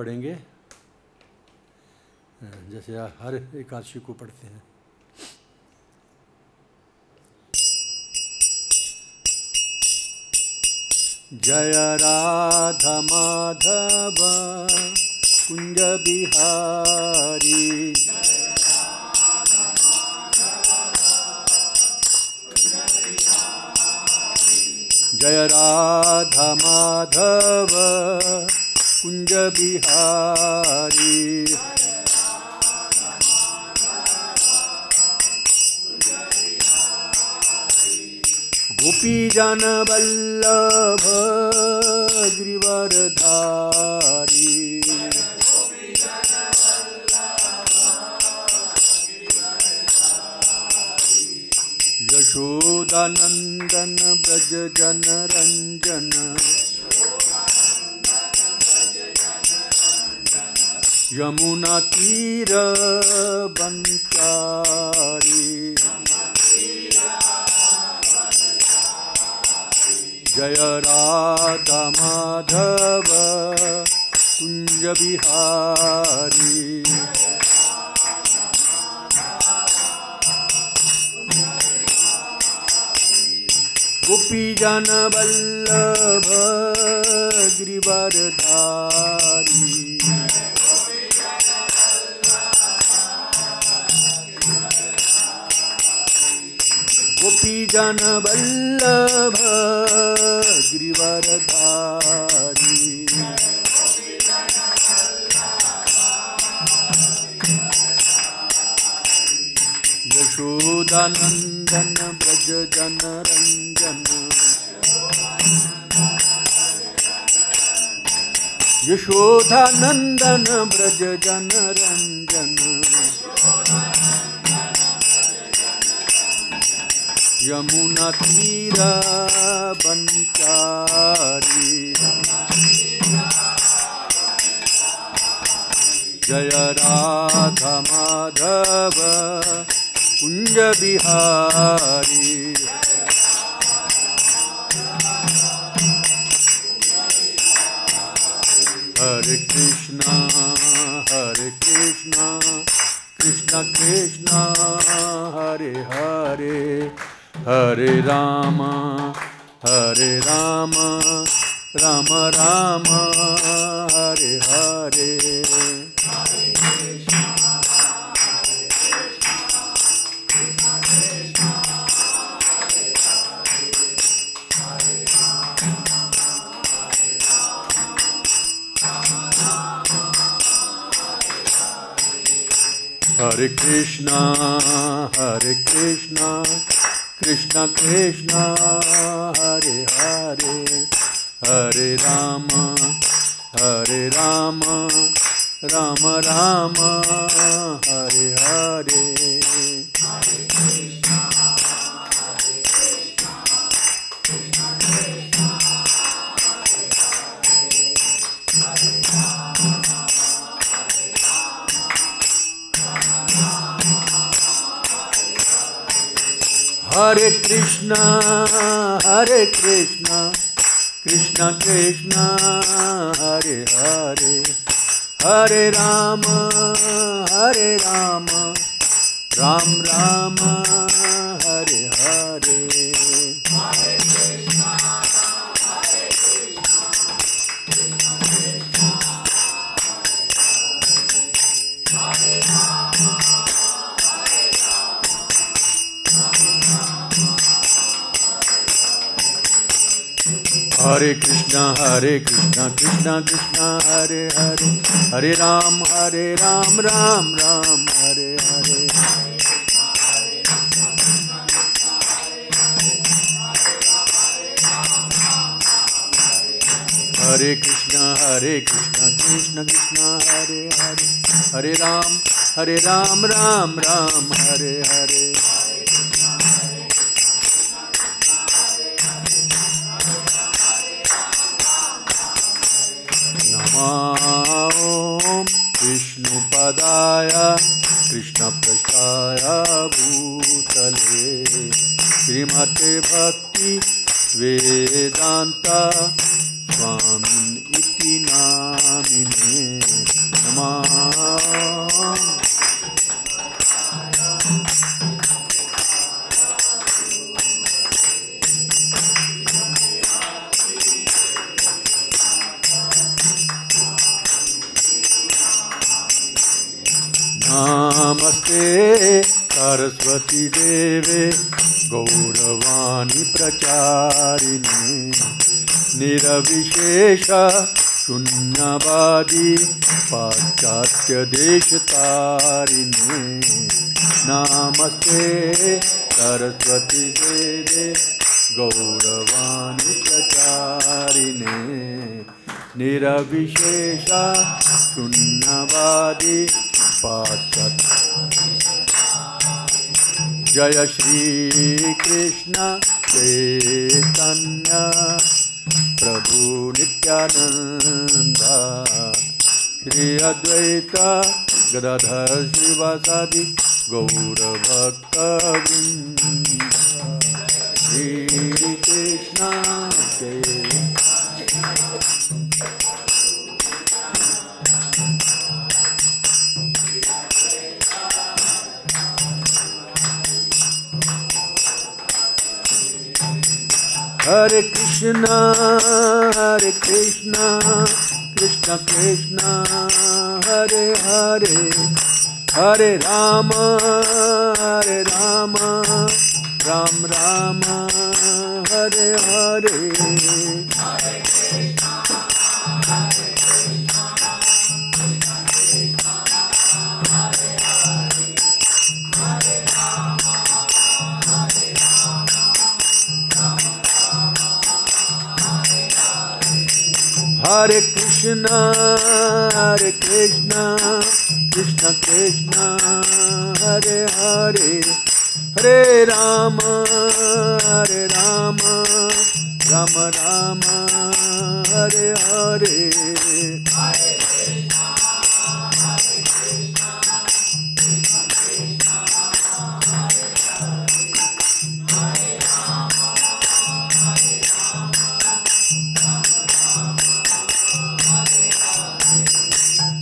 पढ़ेंगे जैसे हर एकादशी को पढ़ते हैं। जय राधा माधव कुंज बिहारी, जय राधा माधव कुंज बिहारी, गोपी जन वल्लभ गिरिवरधारी, यशोदानंदन ब्रज जन रंजन, यमुना तीर बनचारी, जय राधा माधव कुंज बिहारी, गोपी जन वल्लभ गिरिवरधारी, गोपी जन वल्लभ गिरिवरधारी, यशोदानंदन ब्रज जन रंजन, यशोदानंदन ब्रज जन रंजन, यमुना तीर बनचारी, जय राधा माधव कुंज बिहारी, हरे कृष्णा कृष्ण कृष्ण हरे हरे, हरे राम राम राम हरे हरे, हरे कृष्णा कृष्ण कृष्ण हरे हरे, हरे राम राम राम हरे हरे, हरे कृष्णा कृष्ण कृष्ण हरे हरे, हरे राम राम राम हरे हरे, हरे कृष्णा कृष्ण कृष्ण हरे हरे, हरे राम राम राम हरे हरे, हरे कृष्णा कृष्ण कृष्ण हरे हरे, हरे राम राम राम हरे हरे, ओम विष्णुपदाय कृष्णपृष्ठाय भूतले श्रीमते भक्ति वेदांता स्वामिन् इति नामिने। नमस्ते सरस्वती देवे गौरवाणी प्रचारिणे निरविशेष शून्यवादी पाश्चात्य देशतारिणे नमस्ते सरस्वती देवे गौरवाणी प्रचारिणे निरविशेष शून्यवादी पाश्चात्य। जय श्री कृष्ण चैतन्य प्रभु नित्यानंद श्री अद्वैत गदाधर श्रीवासादि गौर भक्त वृंद। श्री कृष्ण हरे कृष्णा कृष्ण कृष्ण हरे हरे हरे राम राम राम हरे हरे। हरे कृष्ण कृष्ण कृष्ण हरे हरे हरे राम राम राम हरे हरे।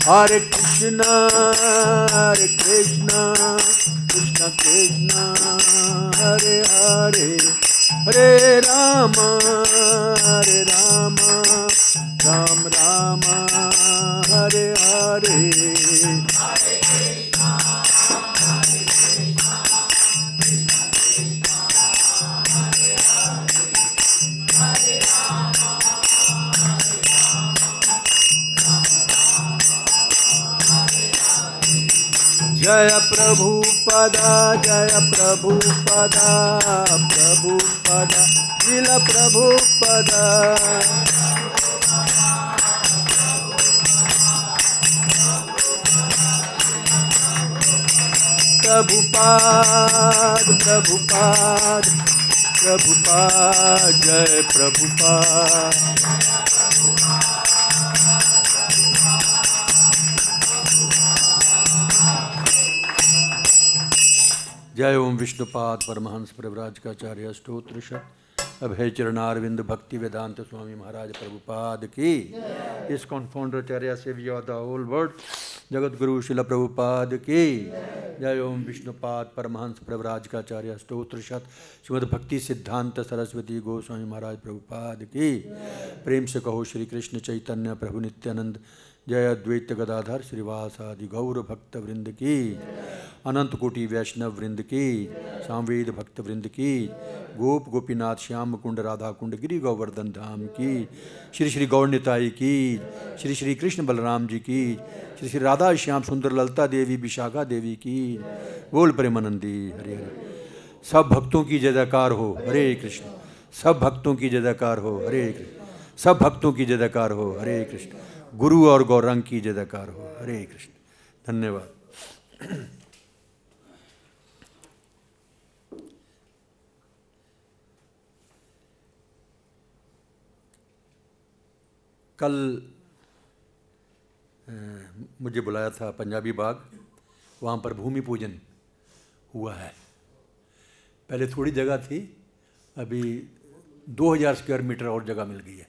हरे कृष्ण कृष्ण कृष्ण हरे हरे हरे राम राम राम हरे हरे। जय प्रभुपदा प्रभुपदा श्रील प्रभुपदा। प्रभुपाद जय प्रभुपाद। जय ओम विष्णुपाद परमहंस परिव्राजकाचार्य स्तोत्र अभय चरणारविंद भक्ति वेदांत स्वामी महाराज प्रभुपाद की। इस कॉन्फाउंडर आचार्य saviour of the whole world जगत गुरु शिला प्रभुपाद की। जय ओम विष्णुपाद परमहंस परिव्राजकाचार्य स्तोत्र श्रीमद् भक्ति सिद्धांत सरस्वती गोस्वामी महाराज प्रभुपाद की। प्रेम से कहो श्री कृष्ण चैतन्य प्रभु नित्यानंद जय अद्वैत गदाधर श्रीवासादि गौर भक्त वृंद की। अनंत कोटि वैष्णव वृंद की। सामवेद भक्त वृंद की। गोप गोपीनाथ श्याम कुंड राधा कुंड गिरि गोवर्धन धाम की। श्री श्री गौर निताई की। श्री श्री कृष्ण बलराम जी की। श्री श्री राधा श्याम सुंदर ललता देवी विशाखा देवी की। बोल प्रेमानंदी हरे हरे। सब भक्तों की जय जयकार हो हरे कृष्ण। सब भक्तों की जय जयकार हो हरे कृष्ण। सब भक्तों की जय जयकार हो हरे कृष्ण। गुरु और गौरंग की जय जयकार हो हरे कृष्ण। धन्यवाद। कल मुझे बुलाया था पंजाबी बाग, वहाँ पर भूमि पूजन हुआ है। पहले थोड़ी जगह थी, अभी 2000 स्क्वायर मीटर और जगह मिल गई है।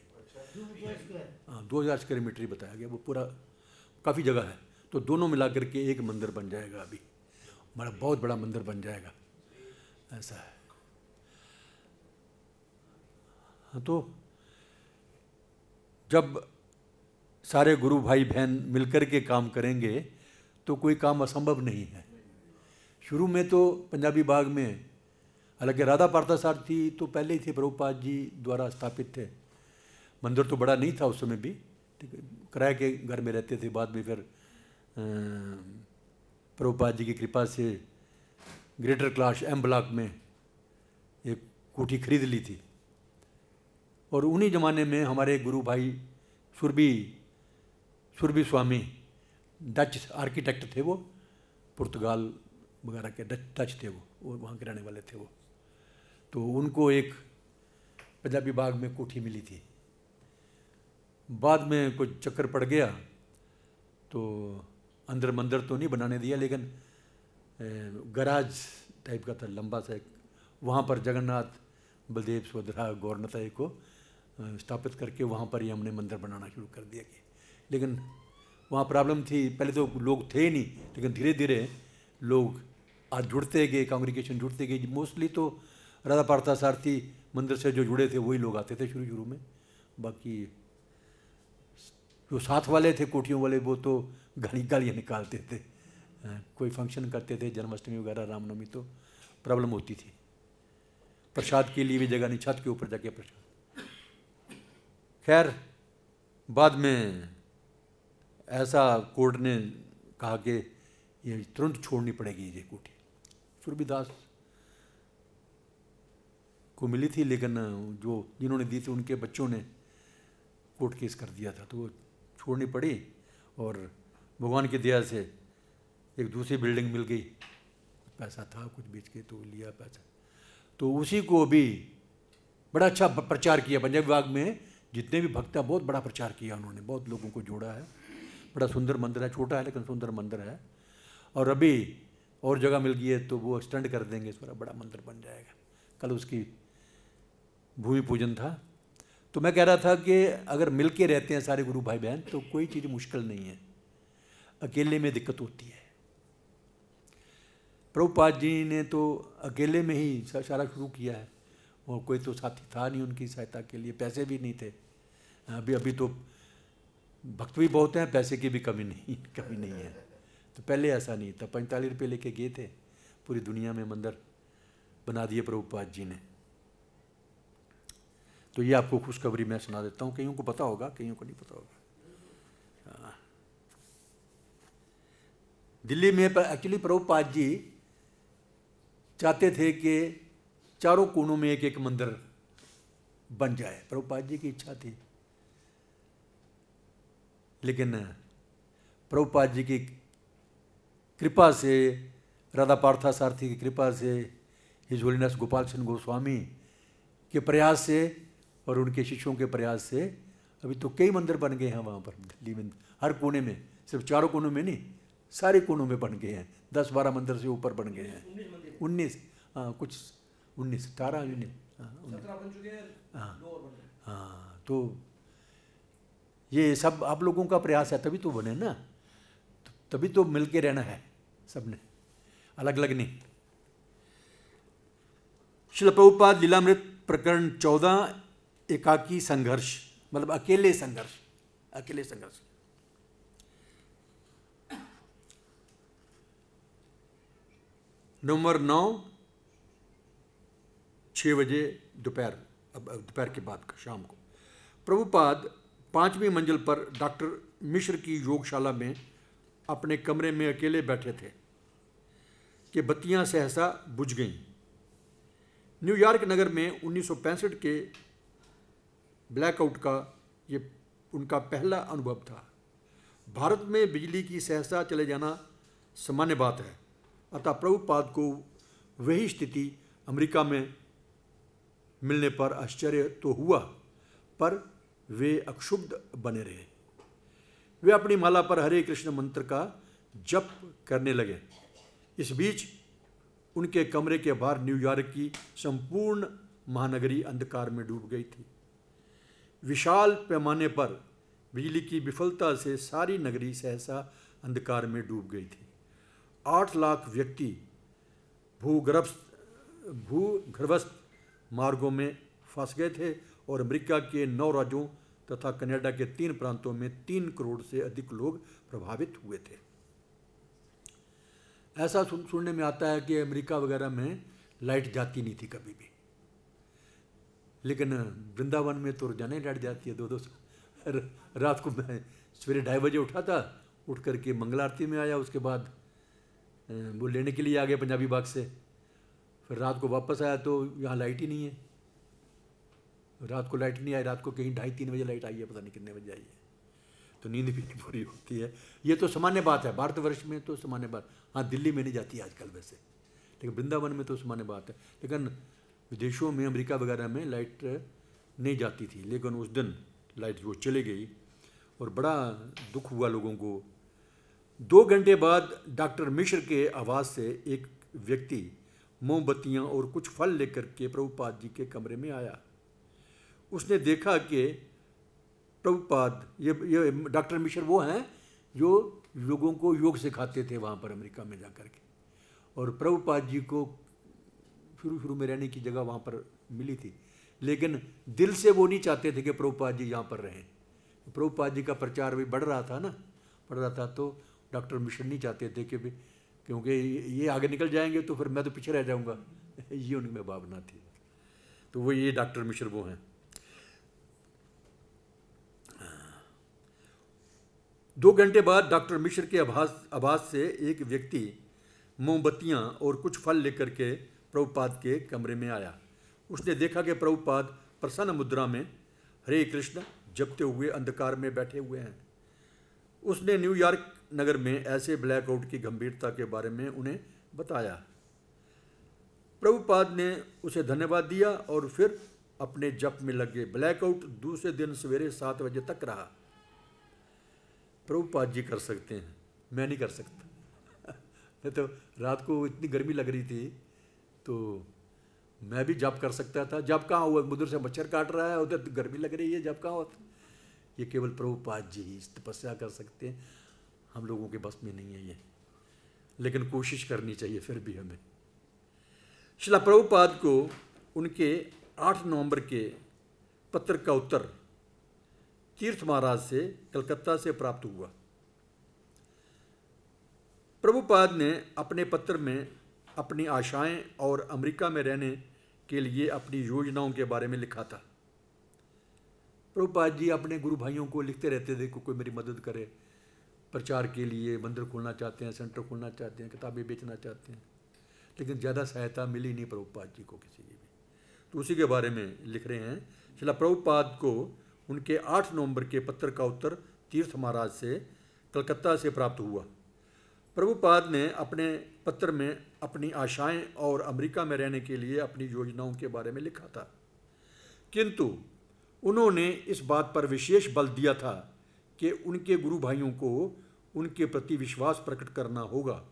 हाँ, 2000 स्क्वायर मीटर ही बताया गया, वो पूरा काफ़ी जगह है। तो दोनों मिलाकर के एक मंदिर बन जाएगा। अभी हमारा बहुत बड़ा मंदिर बन जाएगा, ऐसा है। हाँ, तो जब सारे गुरु भाई बहन मिलकर के काम करेंगे तो कोई काम असंभव नहीं है। शुरू में तो पंजाबी बाग में, हालांकि राधा पार्थसारथी तो पहले ही थे, प्रभुपाद जी द्वारा स्थापित थे। मंदिर तो बड़ा नहीं था उस समय भी, ठीक है, किराए के घर में रहते थे। बाद में फिर प्रभुपाद जी की कृपा से ग्रेटर कैलाश एम ब्लॉक में एक कोठी खरीद ली थी। और उन्हीं ज़माने में हमारे गुरु भाई सुरभि स्वामी डच आर्किटेक्ट थे, वो पुर्तगाल वगैरह के डच थे, वो वहाँ के रहने वाले थे वो। तो उनको एक पंजाबी बाग में कोठी मिली थी। बाद में कुछ चक्कर पड़ गया तो अंदर मंदिर तो नहीं बनाने दिया, लेकिन गराज टाइप का था लंबा सा एक, वहाँ पर जगन्नाथ बलदेव सुभद्रा गौरनाथ को स्थापित करके वहाँ पर ही हमने मंदिर बनाना शुरू कर दिया कि। लेकिन वहाँ प्रॉब्लम थी, पहले तो लोग थे नहीं, लेकिन धीरे धीरे लोग आज जुड़ते गए, कांग्रीगेशन जुड़ते गए। मोस्टली तो राधा पार्थसारथी मंदिर से जो जुड़े थे वही लोग आते थे शुरू में। बाकी जो साथ वाले थे कोठियों वाले, वो तो गालियाँ निकालते थे। कोई फंक्शन करते थे, जन्माष्टमी वगैरह, रामनवमी, तो प्रॉब्लम होती थी। प्रसाद के लिए भी जगह नहीं, छत के ऊपर जाके प्रसाद। खैर बाद में ऐसा कोर्ट ने कहा कि ये तुरंत छोड़नी पड़ेगी ये कोठी। सूरबीदास को मिली थी, लेकिन जो जिन्होंने दी थी उनके बच्चों ने कोर्ट केस कर दिया था, तो वो छोड़नी पड़ी। और भगवान की दया से एक दूसरी बिल्डिंग मिल गई, पैसा था कुछ बेच के तो लिया पैसा, तो उसी को भी बड़ा अच्छा प्रचार किया। पंजाबी बाग में जितने भी भक्त हैं बहुत बड़ा प्रचार किया उन्होंने, बहुत लोगों को जोड़ा है। बड़ा सुंदर मंदिर है, छोटा है लेकिन सुंदर मंदिर है। और अभी और जगह मिल गई है तो वो एक्सटेंड कर देंगे, इस बड़ा मंदिर बन जाएगा। कल उसकी भूमि पूजन था। तो मैं कह रहा था कि अगर मिल के रहते हैं सारे गुरु भाई बहन तो कोई चीज़ मुश्किल नहीं है, अकेले में दिक्कत होती है। प्रभुपाद जी ने तो अकेले में ही सारा शुरू किया है, और कोई तो साथी था नहीं उनकी सहायता के लिए, पैसे भी नहीं थे। अभी तो भक्त भी बहुत हैं, पैसे की भी कमी नहीं है। तो पहले ऐसा नहीं था, 45 रुपये लेके गए थे, पूरी दुनिया में मंदिर बना दिए प्रभुपाद जी ने। तो ये आपको खुशखबरी मैं सुना देता हूँ, कईयों को पता होगा, कईयों को नहीं पता होगा। दिल्ली में एक्चुअली प्रभुपाद जी चाहते थे कि चारों कोनों में एक एक मंदिर बन जाए, प्रभुपाद जी की इच्छा थी। लेकिन प्रभुपाद जी की कृपा से, राधा पार्थसारथी की कृपा से, हिज होलीनेस गोपाल चंद्र गोस्वामी के प्रयास से और उनके शिष्यों के प्रयास से अभी तो कई मंदिर बन गए हैं वहाँ पर दिल्ली में। हर कोने में, सिर्फ चारों कोनों में नहीं, सारे कोनों में बन गए हैं। 10-12 मंदिर से ऊपर बन गए हैं। 19 कुछ 19 18 हाँ। तो ये सब आप लोगों का प्रयास है, तभी तो बने ना, तभी तो मिल के रहना है सबने, अलग अलग नहीं। श्रील प्रभुपाद लीलामृत प्रकरण 14 एकाकी संघर्ष, मतलब अकेले संघर्ष। नवंबर 9 6 बजे दोपहर के बाद शाम को प्रभुपाद 5वीं मंजिल पर डॉक्टर मिश्र की योगशाला में अपने कमरे में अकेले बैठे थे कि बत्तियां सहसा बुझ गईं। न्यूयॉर्क नगर में 1965 के ब्लैकआउट का ये उनका पहला अनुभव था। भारत में बिजली की सहसा चले जाना सामान्य बात है, अतः प्रभुपाद को वही स्थिति अमेरिका में मिलने पर आश्चर्य तो हुआ, पर वे अक्षुब्ध बने रहे। वे अपनी माला पर हरे कृष्ण मंत्र का जप करने लगे। इस बीच उनके कमरे के बाहर न्यूयॉर्क की संपूर्ण महानगरी अंधकार में डूब गई थी। विशाल पैमाने पर बिजली की विफलता से सारी नगरी सहसा अंधकार में डूब गई थी। 8 लाख व्यक्ति भूगर्भस्थ मार्गों में फंस गए थे और अमेरिका के 9 राज्यों तथा कनाडा के 3 प्रांतों में 3 करोड़ से अधिक लोग प्रभावित हुए थे। ऐसा सुनने में आता है कि अमेरिका वगैरह में लाइट जाती नहीं थी कभी भी, लेकिन वृंदावन में तो रोजाना ही लाइट जाती है 2-2 रात को मैं सवेरे 2:30 बजे उठा था, उठ करके मंगल आरती में आया, उसके बाद वो लेने के लिए आ गए पंजाबी बाग से, फिर रात को वापस आया तो यहाँ लाइट ही नहीं है, रात को लाइट नहीं आई, रात को कहीं 2:30-3 बजे लाइट आई है, पता नहीं कितने बजे आई है, तो नींद भी नहीं पूरी होती है। ये तो सामान्य बात है, भारतवर्ष में तो सामान्य बात, हाँ दिल्ली में नहीं जाती आजकल वैसे, लेकिन वृंदावन में तो सामान्य बात है। लेकिन विदेशों में अमेरिका वगैरह में लाइट नहीं जाती थी, लेकिन उस दिन लाइट वो चली गई और बड़ा दुख हुआ लोगों को। 2 घंटे बाद डॉक्टर मिश्र के आवाज़ से एक व्यक्ति मोमबत्तियाँ और कुछ फल लेकर के प्रभुपाद जी के कमरे में आया। उसने देखा कि प्रभुपाद, ये डॉक्टर मिश्र वो हैं जो लोगों को योग सिखाते थे वहाँ पर अमेरिका में जाकर के, और प्रभुपाद जी को शुरू में रहने की जगह वहाँ पर मिली थी, लेकिन दिल से वो नहीं चाहते थे कि प्रभुपाद जी यहाँ पर रहें। प्रभुपाद जी का प्रचार भी बढ़ रहा था, तो डॉक्टर मिश्र नहीं चाहते थे कि क्योंकि ये आगे निकल जाएंगे तो फिर मैं तो पीछे रह जाऊँगा, ये उनमें भावना थी। तो वो ये डॉक्टर मिश्र वो हैं। 2 घंटे बाद डॉक्टर मिश्र के आवाज़ से एक व्यक्ति मोमबत्तियाँ और कुछ फल लेकर के प्रभुपाद के कमरे में आया। उसने देखा कि प्रभुपाद प्रसन्न मुद्रा में हरे कृष्ण जपते हुए अंधकार में बैठे हुए हैं। उसने न्यूयॉर्क नगर में ऐसे ब्लैकआउट की गंभीरता के बारे में उन्हें बताया। प्रभुपाद ने उसे धन्यवाद दिया और फिर अपने जप में लगे। ब्लैकआउट दूसरे दिन सवेरे 7 बजे तक रहा। प्रभुपाद जी कर सकते हैं, मैं नहीं कर सकता। मैं तो रात को इतनी गर्मी लग रही थी तो मैं भी जप कर सकता था। जप कहाँ हुआ, उधर से मच्छर काट रहा है, उधर गर्मी लग रही है, जप कहाँ होता। ये केवल प्रभुपाद जी ही तपस्या कर सकते हैं, हम लोगों के बस में नहीं है ये, लेकिन कोशिश करनी चाहिए फिर भी हमें। श्रील प्रभुपाद को उनके 8 नवंबर के पत्र का उत्तर तीर्थ महाराज से कलकत्ता से प्राप्त हुआ। प्रभुपाद ने अपने पत्र में अपनी आशाएं और अमेरिका में रहने के लिए अपनी योजनाओं के बारे में लिखा था। प्रभुपाद जी अपने गुरु भाइयों को लिखते रहते थे कि कोई मेरी मदद करे, प्रचार के लिए मंदिर खोलना चाहते हैं, सेंटर खोलना चाहते हैं, किताबें बेचना चाहते हैं, लेकिन ज़्यादा सहायता मिली नहीं प्रभुपाद जी को किसी की भी। तो उसी के बारे में लिख रहे हैं। श्रील प्रभुपाद को उनके 8 नवंबर के पत्र का उत्तर तीर्थ महाराज से कलकत्ता से प्राप्त हुआ। प्रभुपाद ने अपने पत्र में अपनी आशाएं और अमेरिका में रहने के लिए अपनी योजनाओं के बारे में लिखा था, किंतु उन्होंने इस बात पर विशेष बल दिया था कि उनके गुरु भाइयों को उनके प्रति विश्वास प्रकट करना होगा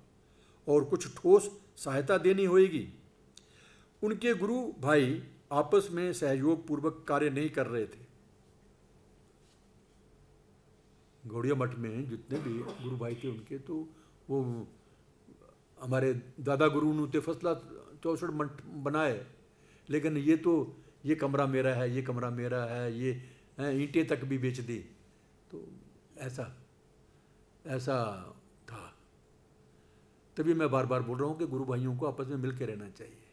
और कुछ ठोस सहायता देनी होगी। उनके गुरु भाई आपस में सहयोग पूर्वक कार्य नहीं कर रहे थे। गौड़िया मठ में जितने भी गुरु भाई थे उनके, तो वो हमारे दादा गुरु ने तो फसला 64 मठ बनाए, लेकिन ये कमरा मेरा है, ये कमरा मेरा है, ये ईंटें तक भी बेच दी। तो ऐसा था। तभी मैं बार बार बोल रहा हूँ कि गुरु भाइयों को आपस में मिल के रहना चाहिए।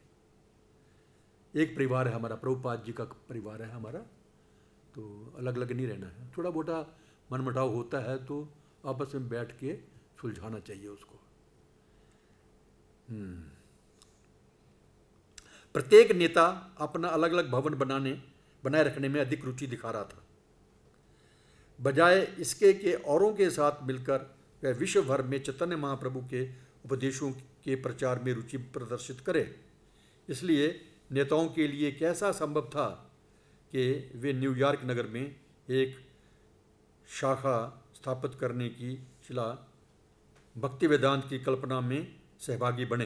एक परिवार है हमारा, प्रभुपाद जी का परिवार है हमारा, तो अलग अलग नहीं रहना है। थोड़ा मोटा मनमुटाव होता है तो आपस में बैठ के सुलझाना चाहिए उसको। प्रत्येक नेता अपना अलग अलग भवन बनाए रखने में अधिक रुचि दिखा रहा था, बजाय इसके कि औरों के साथ मिलकर वह विश्व भर में चैतन्य महाप्रभु के उपदेशों के प्रचार में रुचि प्रदर्शित करे। इसलिए नेताओं के लिए कैसा संभव था कि वे न्यूयॉर्क नगर में एक शाखा स्थापित करने की शिला भक्ति वेदांत की कल्पना में सहभागी बने।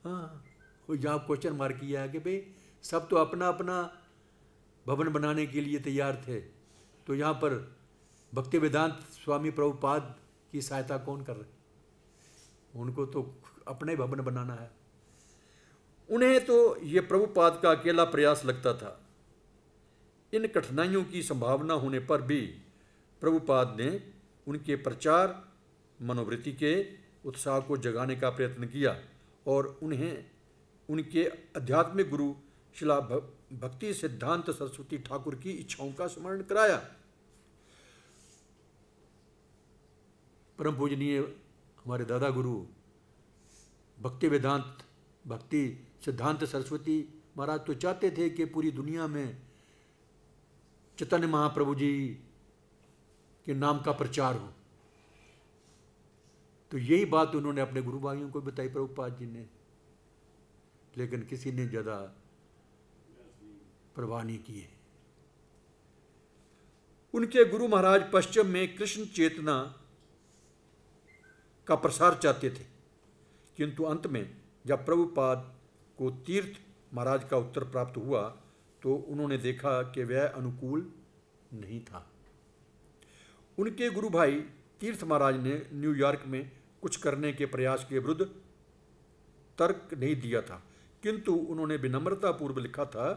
हाँ, यहाँ क्वेश्चन मार्क किया है कि भाई सब तो अपना अपना भवन बनाने के लिए तैयार थे, तो यहाँ पर भक्ति वेदांत स्वामी प्रभुपाद की सहायता कौन कर रहे? उनको तो अपना ही भवन बनाना है। उन्हें तो ये प्रभुपाद का अकेला प्रयास लगता था। इन कठिनाइयों की संभावना होने पर भी प्रभुपाद ने उनके प्रचार मनोवृत्ति के उत्साह को जगाने का प्रयत्न किया और उन्हें उनके आध्यात्मिक गुरु शिला भक्ति सिद्धांत सरस्वती ठाकुर की इच्छाओं का स्मरण कराया। परम पूजनीय हमारे दादा गुरु भक्ति सिद्धांत सरस्वती महाराज तो चाहते थे कि पूरी दुनिया में चैतन्य महाप्रभु जी के नाम का प्रचार हो। तो यही बात उन्होंने अपने गुरु भाइयों को बताई प्रभुपाद जी ने, लेकिन किसी ने ज़्यादा परवाह नहीं की है। उनके गुरु महाराज पश्चिम में कृष्ण चेतना का प्रसार चाहते थे, किंतु अंत में जब प्रभुपाद को तीर्थ महाराज का उत्तर प्राप्त हुआ तो उन्होंने देखा कि वह अनुकूल नहीं था। उनके गुरु भाई तीर्थ महाराज ने न्यूयॉर्क में कुछ करने के प्रयास के विरुद्ध तर्क नहीं दिया था, किंतु उन्होंने विनम्रता पूर्व लिखा था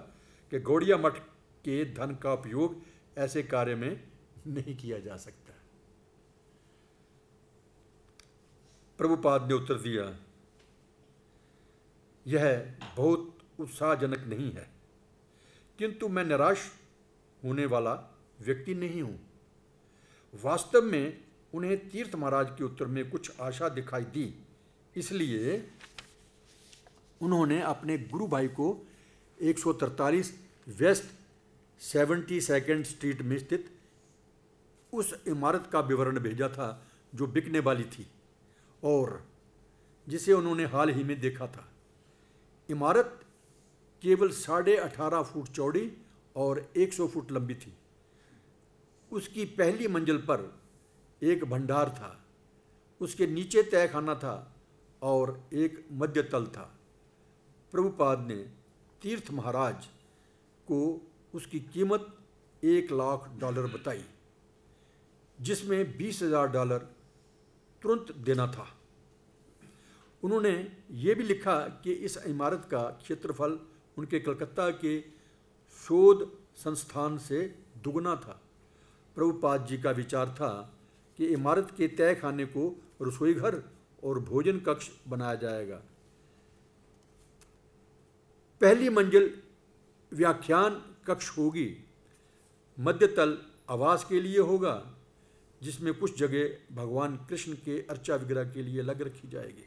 कि गौड़िया मठ के धन का उपयोग ऐसे कार्य में नहीं किया जा सकता। प्रभुपाद ने उत्तर दिया, यह बहुत उत्साहजनक नहीं है, किंतु मैं निराश होने वाला व्यक्ति नहीं हूं। वास्तव में उन्हें तीर्थ महाराज के उत्तर में कुछ आशा दिखाई दी, इसलिए उन्होंने अपने गुरु भाई को 143 वेस्ट 72nd स्ट्रीट में स्थित उस इमारत का विवरण भेजा था जो बिकने वाली थी और जिसे उन्होंने हाल ही में देखा था। इमारत केवल 18.5 फुट चौड़ी और 100 फुट लंबी थी। उसकी पहली मंजिल पर एक भंडार था, उसके नीचे तहखाना था और एक मध्य तल था। प्रभुपाद ने तीर्थ महाराज को उसकी कीमत $1,00,000 बताई, जिसमें $20,000 तुरंत देना था। उन्होंने ये भी लिखा कि इस इमारत का क्षेत्रफल उनके कलकत्ता के शोध संस्थान से दुगना था। प्रभुपाद जी का विचार था कि इमारत के तहखाने को रसोई घर और भोजन कक्ष बनाया जाएगा। पहली मंजिल व्याख्यान कक्ष होगी, मध्य तल आवास के लिए होगा, जिसमें कुछ जगह भगवान कृष्ण के अर्चा विग्रह के लिए अलग रखी जाएगी।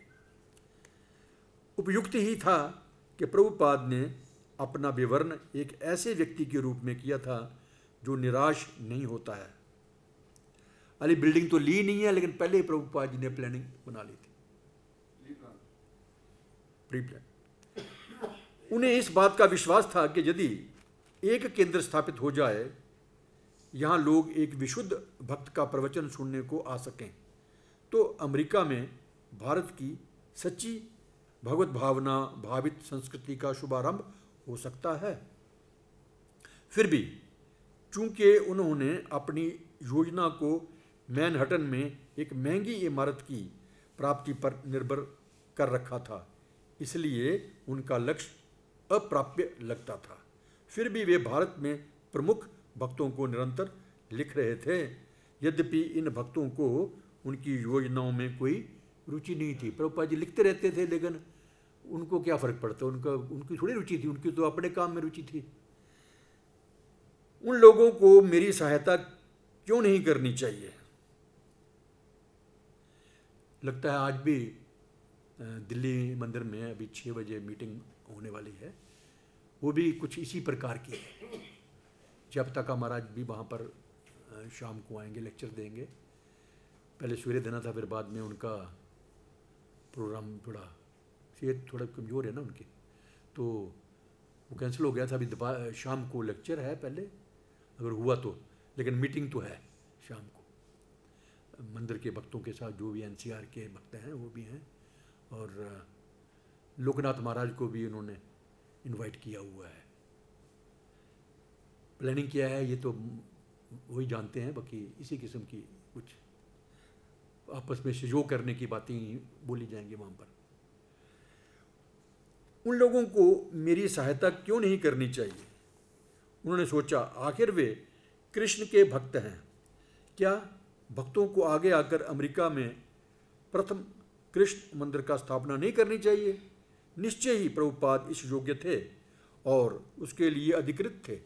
उपयुक्त ही था कि प्रभुपाद ने अपना विवरण एक ऐसे व्यक्ति के रूप में किया था जो निराश नहीं होता है। अली बिल्डिंग तो ली नहीं है, लेकिन पहले ही प्रभुपाद जी ने प्लानिंग बना ली थी, प्री प्लान। उन्हें इस बात का विश्वास था कि यदि एक केंद्र स्थापित हो जाए, यहाँ लोग एक विशुद्ध भक्त का प्रवचन सुनने को आ सकें, तो अमेरिका में भारत की सच्ची भगवत भावना भावित संस्कृति का शुभारंभ हो सकता है। फिर भी चूंकि उन्होंने अपनी योजना को मैनहट्टन में एक महंगी इमारत की प्राप्ति पर निर्भर कर रखा था, इसलिए उनका लक्ष्य अप्राप्य लगता था। फिर भी वे भारत में प्रमुख भक्तों को निरंतर लिख रहे थे, यद्यपि इन भक्तों को उनकी योजनाओं में कोई रुचि नहीं थी। प्रभुपाद जी लिखते रहते थे, लेकिन उनको क्या फ़र्क पड़ता, उनकी थोड़ी रुचि थी, उनकी तो अपने काम में रुचि थी। उन लोगों को मेरी सहायता क्यों नहीं करनी चाहिए? लगता है आज भी दिल्ली मंदिर में अभी 6 बजे मीटिंग होने वाली है, वो भी कुछ इसी प्रकार की है। जब तक महाराज भी वहाँ पर शाम को आएंगे, लेक्चर देंगे। पहले सवेरे देना था, फिर बाद में उनका प्रोग्राम सेहत थोड़ा कमज़ोर है ना उनकी, तो वो कैंसिल हो गया था। अभी शाम को लेक्चर है पहले, अगर हुआ तो, लेकिन मीटिंग तो है शाम को मंदिर के भक्तों के साथ, जो भी NCR के भक्त हैं वो भी हैं, और लोकनाथ महाराज को भी उन्होंने इनवाइट किया हुआ है। प्लानिंग किया है ये तो वही जानते हैं, बाकी इसी किस्म की कुछ आपस में सहयोग करने की बातें बोली जाएंगी वहाँ पर। उन लोगों को मेरी सहायता क्यों नहीं करनी चाहिए? उन्होंने सोचा, आखिर वे कृष्ण के भक्त हैं, क्या भक्तों को आगे आकर अमेरिका में प्रथम कृष्ण मंदिर का स्थापना नहीं करनी चाहिए। निश्चय ही प्रभुपाद इस योग्य थे और उसके लिए अधिकृत थे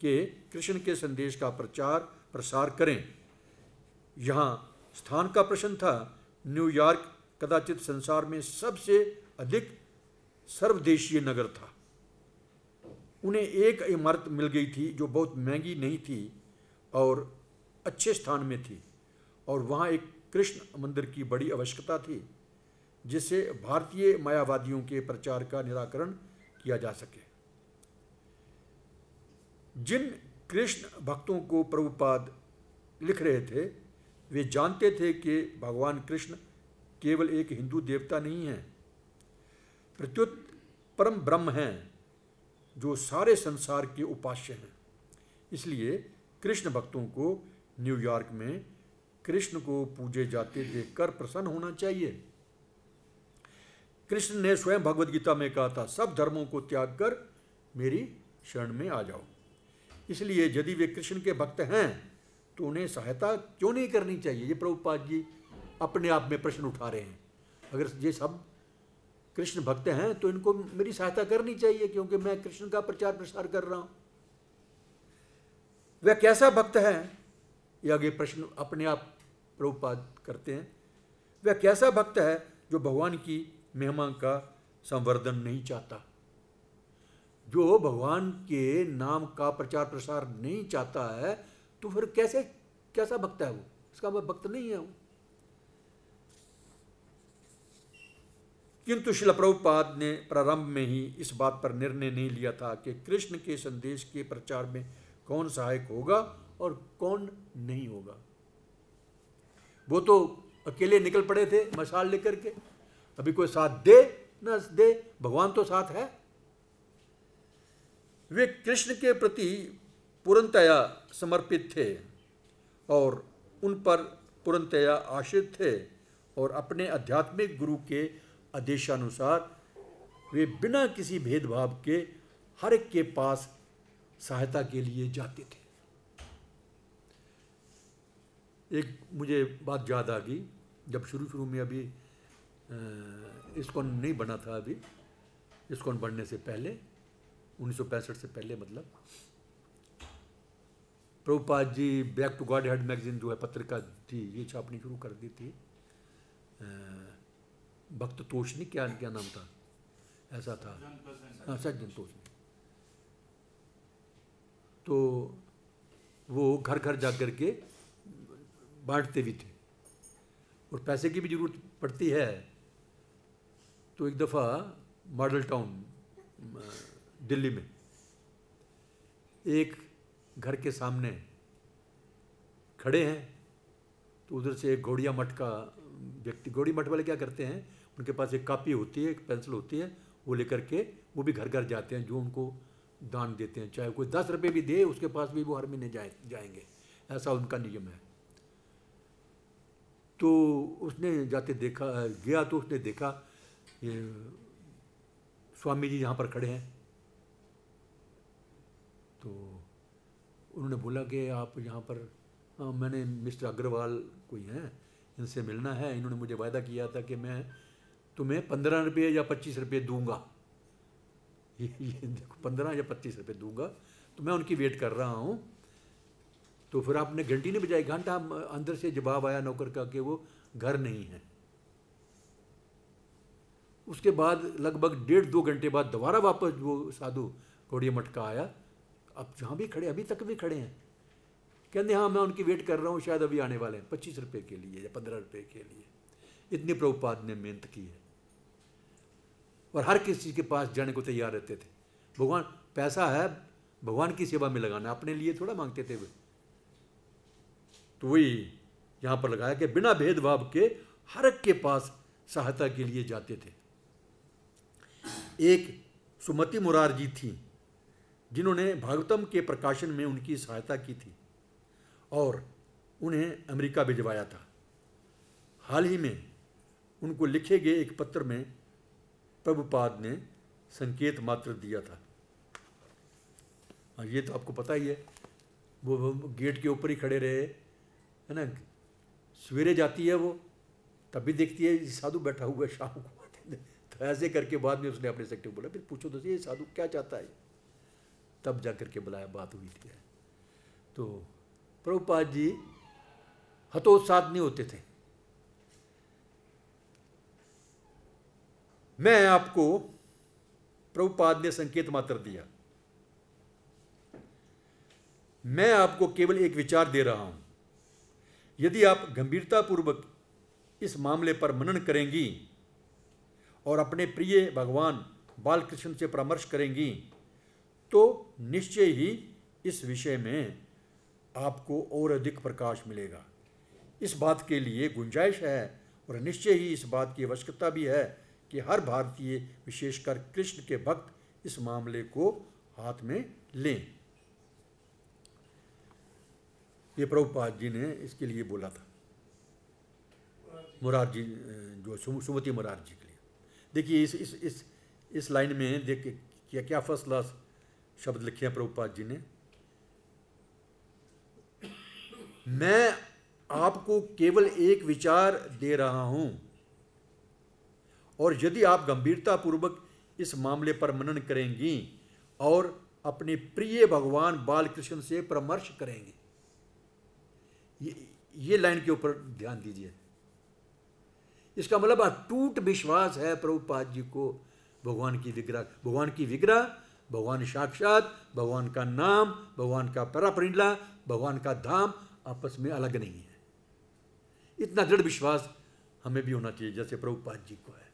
कि कृष्ण के संदेश का प्रचार प्रसार करें। यहाँ स्थान का प्रश्न था। न्यूयॉर्क कदाचित संसार में सबसे अधिक सर्वदेशीय नगर था। उन्हें एक इमारत मिल गई थी जो बहुत महंगी नहीं थी और अच्छे स्थान में थी, और वहाँ एक कृष्ण मंदिर की बड़ी आवश्यकता थी जिससे भारतीय मायावादियों के प्रचार का निराकरण किया जा सके। जिन कृष्ण भक्तों को प्रभुपाद लिख रहे थे वे जानते थे कि भगवान कृष्ण केवल एक हिंदू देवता नहीं हैं, प्रत्युत परम ब्रह्म हैं जो सारे संसार के उपास्य हैं। इसलिए कृष्ण भक्तों को न्यूयॉर्क में कृष्ण को पूजे जाते देखकर प्रसन्न होना चाहिए। कृष्ण ने स्वयं भगवद गीता में कहा था, सब धर्मों को त्याग कर मेरी शरण में आ जाओ। इसलिए यदि वे कृष्ण के भक्त हैं तो उन्हें सहायता क्यों नहीं करनी चाहिए। ये प्रभुपाद जी अपने आप में प्रश्न उठा रहे हैं। अगर ये सब कृष्ण भक्त हैं तो इनको मेरी सहायता करनी चाहिए, क्योंकि मैं कृष्ण का प्रचार प्रसार कर रहा हूं। वह कैसा भक्त है, ये आगे प्रश्न अपने आप प्रभुपाद करते हैं। वह कैसा भक्त है जो भगवान की महिमा का संवर्धन नहीं चाहता, जो भगवान के नाम का प्रचार प्रसार नहीं चाहता है, तो फिर कैसा भक्त है वो? इसका वह भक्त नहीं है वो। किंतु श्रील प्रभुपाद ने प्रारंभ में ही इस बात पर निर्णय नहीं लिया था कि कृष्ण के संदेश के प्रचार में कौन सहायक होगा और कौन नहीं होगा। वो तो अकेले निकल पड़े थे मशाल लेकर के। अभी कोई साथ दे न दे, भगवान तो साथ है। वे कृष्ण के प्रति पूर्णतया समर्पित थे और उन पर पूर्णतया आश्रित थे, और अपने आध्यात्मिक गुरु के आदेशानुसार वे बिना किसी भेदभाव के हर एक के पास सहायता के लिए जाते थे। एक मुझे बात याद आ गई, जब शुरू में अभी इस्कॉन नहीं बना था, अभी इस्कॉन बनने से पहले 1965 से पहले, मतलब Prabhupad ji back to godhead magazine जो है पत्रिका थी, ये छापनी शुरू कर दी थी। भक्त तोषनी क्या नाम था, ऐसा था, हाँ सज्जन तोषनी। तो वो घर घर जा कर के बांटते भी थे, और पैसे की भी जरूरत पड़ती है। तो एक दफ़ा मॉडल टाउन दिल्ली में एक घर के सामने खड़े हैं, तो उधर से एक गौड़िया मठ का व्यक्ति, गौड़ी मठ वाले क्या करते हैं, उनके पास एक कॉपी होती है, एक पेंसिल होती है, वो लेकर के वो भी घर घर जाते हैं, जो उनको दान देते हैं, चाहे कोई 10 रुपये भी दे उसके पास भी वो हर महीने जाएंगे, ऐसा उनका नियम है। तो उसने जाते देखा, गया तो उसने देखा ये स्वामी जी यहाँ पर खड़े हैं। तो उन्होंने बोला कि आप यहाँ पर, मैंने मिस्टर अग्रवाल कोई हैं, इनसे मिलना है, इन्होंने मुझे वायदा किया था कि मैं तुम्हें 15 रुपये या 25 रुपये दूंगा। ये देखो 15 या 25 रुपये दूंगा, तो मैं उनकी वेट कर रहा हूँ। तो फिर आपने घंटी नहीं बजाई, घंटा अंदर से जवाब आया नौकर का कि वो घर नहीं है। उसके बाद लगभग 1.5-2 घंटे बाद दोबारा वापस वो साधु गौड़िया मठ का आया, अब जहाँ भी खड़े, अभी तक भी खड़े हैं, कहते हाँ मैं उनकी वेट कर रहा हूँ, शायद अभी आने वाले हैं, 25 रुपये के लिए या 15 रुपये के लिए। इतनी प्रभुपाद ने मेहनत की है, और हर किसी के पास जाने को तैयार रहते थे। भगवान, पैसा है भगवान की सेवा में लगाना, अपने लिए थोड़ा मांगते थे वे। तो वही यहाँ पर लगाया कि बिना भेदभाव के हर एक के पास सहायता के लिए जाते थे। एक सुमति मुरारजी थी जिन्होंने भागवतम के प्रकाशन में उनकी सहायता की थी और उन्हें अमेरिका भिजवाया था। हाल ही में उनको लिखे गए एक पत्र में प्रभुपाद ने संकेत मात्र दिया था। ये तो आपको पता ही है, वो गेट के ऊपर ही खड़े रहे, है ना। सवेरे जाती है वो, तब भी देखती है साधु बैठा हुआ है शाम को, तो ऐसे करके बाद में उसने अपने सेक्रेटरी को बोला फिर पूछो तो ये साधु क्या चाहता है, तब जा करके बुलाया, बात हुई थी। तो प्रभुपाद जी हतोत्साहित नहीं होते थे। मैं आपको, प्रभुपाद ने संकेत मात्र दिया, मैं आपको केवल एक विचार दे रहा हूं, यदि आप गंभीरतापूर्वक इस मामले पर मनन करेंगी और अपने प्रिय भगवान बालकृष्ण से परामर्श करेंगी तो निश्चय ही इस विषय में आपको और अधिक प्रकाश मिलेगा। इस बात के लिए गुंजाइश है और निश्चय ही इस बात की आवश्यकता भी है कि हर भारतीय, विशेषकर कृष्ण के भक्त, इस मामले को हाथ में लें। ये प्रभुपाद जी ने इसके लिए बोला था, मुरारजी, जो सुमति मुरारजी के लिए। देखिए इस लाइन में देखिए क्या फर्स्ट क्लास शब्द लिखे हैं प्रभुपाद जी ने। मैं आपको केवल एक विचार दे रहा हूं और यदि आप गंभीरतापूर्वक इस मामले पर मनन करेंगी और अपने प्रिय भगवान बालकृष्ण से परामर्श करेंगे, ये लाइन के ऊपर ध्यान दीजिए। इसका मतलब अटूट विश्वास है प्रभुपाद जी को भगवान की विग्रह, भगवान साक्षात, भगवान का नाम, भगवान का परापरिणला, भगवान का धाम आपस में अलग नहीं है। इतना दृढ़ विश्वास हमें भी होना चाहिए जैसे प्रभुपाद जी को है।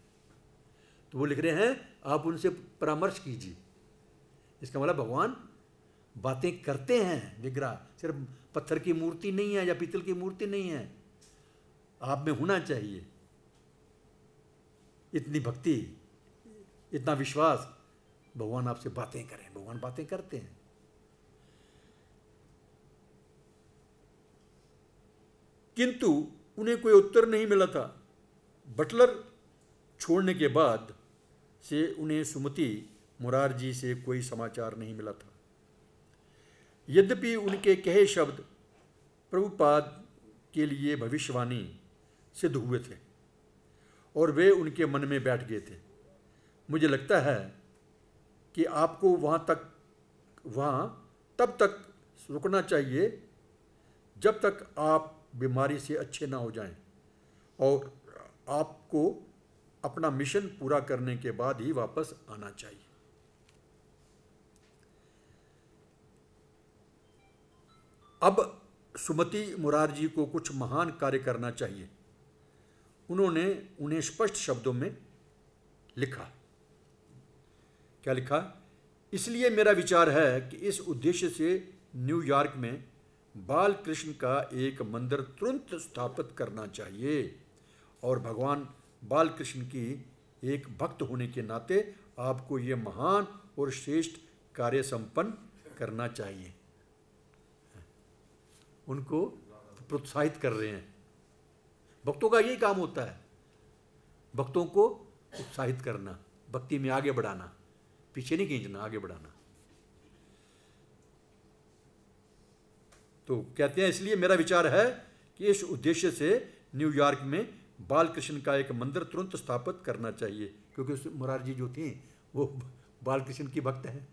तो वो लिख रहे हैं आप उनसे परामर्श कीजिए। इसका मतलब भगवान बातें करते हैं, विग्रह सिर्फ पत्थर की मूर्ति नहीं है या पीतल की मूर्ति नहीं है, आप में होना चाहिए इतनी भक्ति, इतना विश्वास, भगवान आपसे बातें करें। भगवान बातें करते हैं। किंतु उन्हें कोई उत्तर नहीं मिला था। बटलर छोड़ने के बाद से उन्हें सुमति मुरारजी से कोई समाचार नहीं मिला था। यद्यपि उनके कहे शब्द प्रभुपाद के लिए भविष्यवाणी सिद्ध हुए थे और वे उनके मन में बैठ गए थे। मुझे लगता है कि आपको वहाँ तब तक रुकना चाहिए जब तक आप बीमारी से अच्छे ना हो जाएं, और आपको अपना मिशन पूरा करने के बाद ही वापस आना चाहिए। अब सुमति मुरारजी को कुछ महान कार्य करना चाहिए। उन्होंने उन्हें स्पष्ट शब्दों में लिखा। क्या लिखा? इसलिए मेरा विचार है कि इस उद्देश्य से न्यूयॉर्क में बालकृष्ण का एक मंदिर तुरंत स्थापित करना चाहिए और भगवान बालकृष्ण की एक भक्त होने के नाते आपको ये महान और श्रेष्ठ कार्य संपन्न करना चाहिए। उनको प्रोत्साहित कर रहे हैं। भक्तों का यही काम होता है, भक्तों को उत्साहित करना, भक्ति में आगे बढ़ाना, पीछे नहीं खींचना, आगे बढ़ाना। तो कहते हैं इसलिए मेरा विचार है कि इस उद्देश्य से न्यूयॉर्क में बालकृष्ण का एक मंदिर तुरंत स्थापित करना चाहिए, क्योंकि मुरारजी जो थी वो बालकृष्ण की भक्त हैं।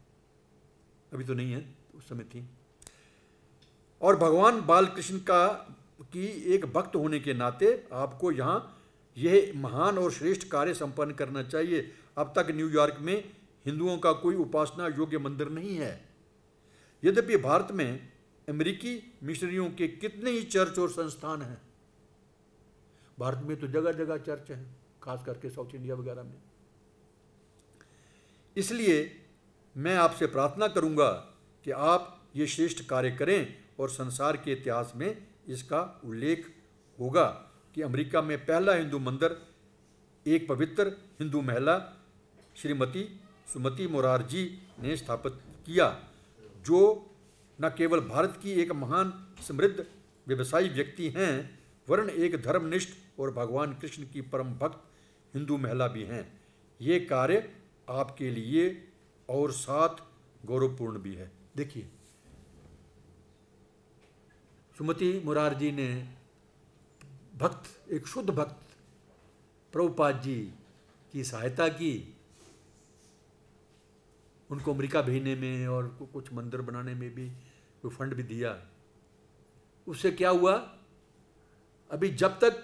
अभी तो नहीं है, उस समय थी। और भगवान बालकृष्ण की एक भक्त होने के नाते आपको यहाँ यह महान और श्रेष्ठ कार्य संपन्न करना चाहिए। अब तक न्यूयॉर्क में हिंदुओं का कोई उपासना योग्य मंदिर नहीं है। यद्यपि भारत में अमेरिकी मिशनरियों के कितने ही चर्च और संस्थान हैं। भारत में तो जगह जगह चर्च हैं, खास करके साउथ इंडिया वगैरह में। इसलिए मैं आपसे प्रार्थना करूंगा कि आप ये श्रेष्ठ कार्य करें और संसार के इतिहास में इसका उल्लेख होगा कि अमेरिका में पहला हिंदू मंदिर एक पवित्र हिंदू महिला श्रीमती सुमति मुरारजी ने स्थापित किया, जो न केवल भारत की एक महान समृद्ध व्यवसायी व्यक्ति हैं वरन एक धर्मनिष्ठ और भगवान कृष्ण की परम भक्त हिंदू महिला भी हैं। ये कार्य आपके लिए और साथ गौरवपूर्ण भी है। देखिए, सुमति मुरारजी ने भक्त, एक शुद्ध भक्त प्रभुपाद जी की सहायता की, उनको अमेरिका भेजने में और कुछ मंदिर बनाने में भी कोई फंड भी दिया। उससे क्या हुआ, अभी जब तक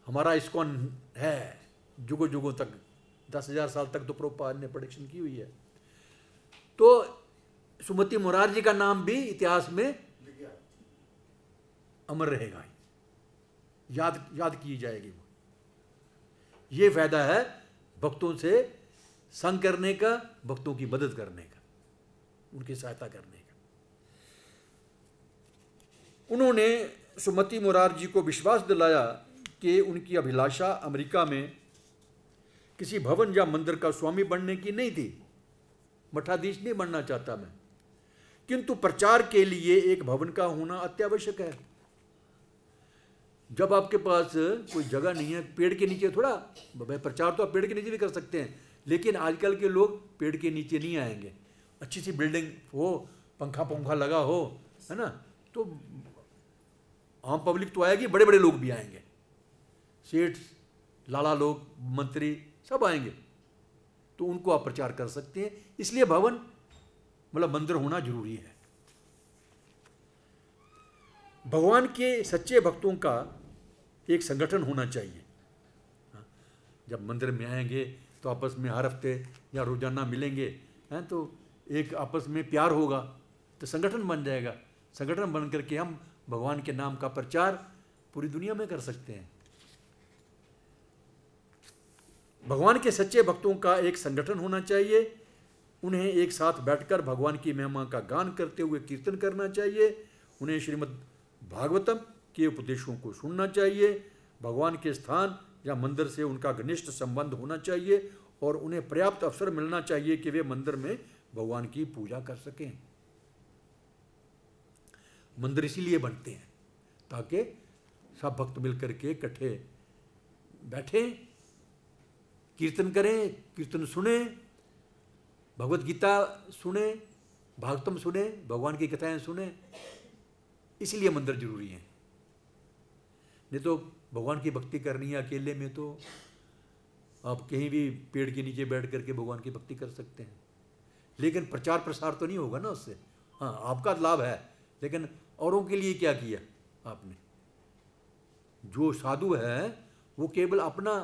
हमारा इस्कॉन है जुगों जुगों तक, 10,000 साल तक तो प्रभुपाद ने प्रेडिक्शन की हुई है, तो सुमति मोरारजी का नाम भी इतिहास में अमर रहेगा, याद की जाएगी। ये फायदा है भक्तों से संग करने का, भक्तों की मदद करने का, उनकी सहायता करने का। उन्होंने सुमति मोरारजी को विश्वास दिलाया कि उनकी अभिलाषा अमेरिका में किसी भवन या मंदिर का स्वामी बनने की नहीं थी, मठाधीश नहीं बनना चाहता मैं, किंतु प्रचार के लिए एक भवन का होना अत्यावश्यक है। जब आपके पास कोई जगह नहीं है, पेड़ के नीचे थोड़ा, प्रचार तो आप पेड़ के नीचे भी कर सकते हैं, लेकिन आजकल के लोग पेड़ के नीचे नहीं आएंगे। अच्छी सी बिल्डिंग हो, पंखा लगा हो, है ना, तो आम पब्लिक तो आएगी, बड़े बड़े लोग भी आएंगे, सेठ, लाला लोग, मंत्री सब आएंगे, तो उनको आप प्रचार कर सकते हैं। इसलिए भवन मतलब मंदिर होना जरूरी है। भगवान के सच्चे भक्तों का एक संगठन होना चाहिए। जब मंदिर में आएंगे तो आपस में हर हफ्ते या रोजाना मिलेंगे, हैं, तो एक आपस में प्यार होगा, तो संगठन बन जाएगा। संगठन बन करके हम भगवान के नाम का प्रचार पूरी दुनिया में कर सकते हैं। भगवान के सच्चे भक्तों का एक संगठन होना चाहिए। उन्हें एक साथ बैठकर भगवान की महिमा का गान करते हुए कीर्तन करना चाहिए। उन्हें श्रीमद् भागवतम के उपदेशों को सुनना चाहिए। भगवान के स्थान या मंदिर से उनका घनिष्ठ संबंध होना चाहिए और उन्हें पर्याप्त अवसर मिलना चाहिए कि वे मंदिर में भगवान की पूजा कर सकें। मंदिर इसीलिए बनते हैं ताकि सब भक्त मिलकर के इकट्ठे बैठें, कीर्तन करें, कीर्तन सुने, भगवत गीता सुने, भागवतम सुने, भगवान की कथाएं सुने। इसलिए मंदिर जरूरी है। नहीं तो भगवान की भक्ति करनी है अकेले में, तो आप कहीं भी पेड़ के नीचे बैठ करके भगवान की भक्ति कर सकते हैं, लेकिन प्रचार प्रसार तो नहीं होगा ना उससे। हाँ, आपका लाभ है, लेकिन औरों के लिए क्या किया आपने? जो साधु है वो केवल अपना